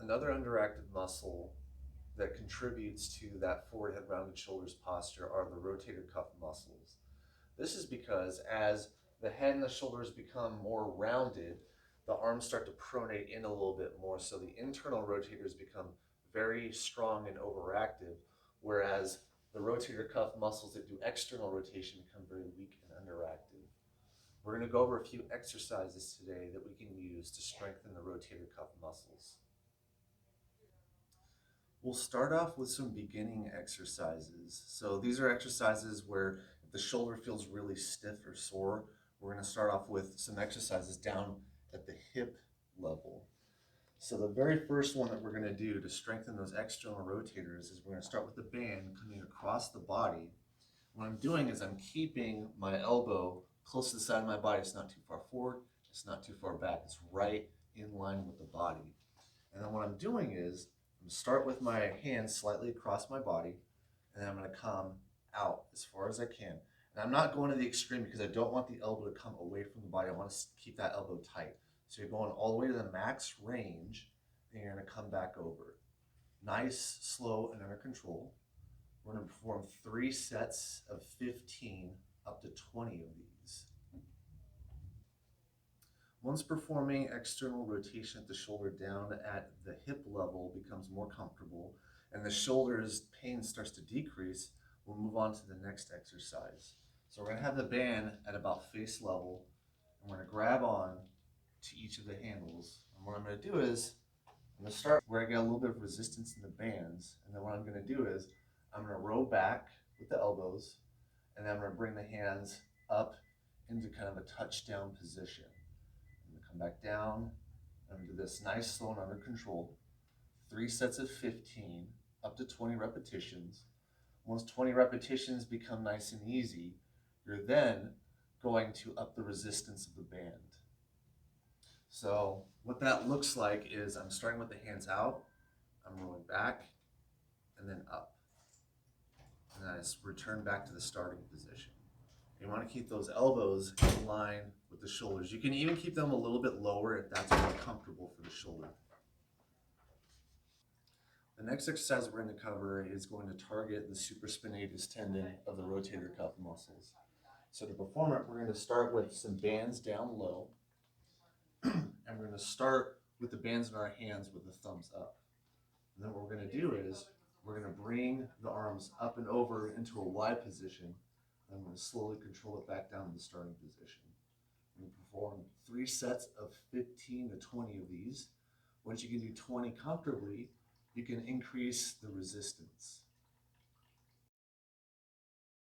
Another underactive muscle that contributes to that forward head rounded shoulders posture are the rotator cuff muscles. This is because as the head and the shoulders become more rounded, the arms start to pronate in a little bit more, so the internal rotators become very strong and overactive, whereas the rotator cuff muscles that do external rotation become very weak and underactive. We're going to go over a few exercises today that we can use to strengthen the rotator cuff muscles. We'll start off with some beginning exercises. So these are exercises where if the shoulder feels really stiff or sore, we're going to start off with some exercises down at the hip level. So the very first one that we're going to do to strengthen those external rotators is we're going to start with the band coming across the body. What I'm doing is I'm keeping my elbow close to the side of my body. It's not too far forward, it's not too far back. It's right in line with the body. And then what I'm doing is I'm going to start with my hands slightly across my body, and then I'm going to come out as far as I can. And I'm not going to the extreme because I don't want the elbow to come away from the body. I want to keep that elbow tight. So you're going all the way to the max range, and you're going to come back over. Nice, slow, and under control. We're going to perform 3 sets of 15 up to 20 of these. Once performing external rotation at the shoulder down at the hip level becomes more comfortable and the shoulder's pain starts to decrease, we'll move on to the next exercise. So we're going to have the band at about face level, and we're going to grab on to each of the handles. And what I'm going to do is I'm going to start where I get a little bit of resistance in the bands, and then what I'm going to do is I'm going to row back with the elbows, and then I'm going to bring the hands up into kind of a touchdown position. I'm going to come back down. I'm going to do this nice, slow, and under control. 3 sets of 15, up to 20 repetitions. Once 20 repetitions become nice and easy, you're then going to up the resistance of the band. So what that looks like is I'm starting with the hands out, I'm rolling back, and then up. And then I just return back to the starting position. You want to keep those elbows in line with the shoulders. You can even keep them a little bit lower if that's more comfortable for the shoulder. The next exercise we're going to cover is going to target the supraspinatus tendon of the rotator cuff muscles. So to perform it, we're going to start with some bands down low, and we're going to start with the bands in our hands with the thumbs up. And then what we're going to do is we're going to bring the arms up and over into a Y position. I'm going to slowly control it back down to the starting position. We're going to perform 3 sets of 15 to 20 of these. Once you can do 20 comfortably, you can increase the resistance.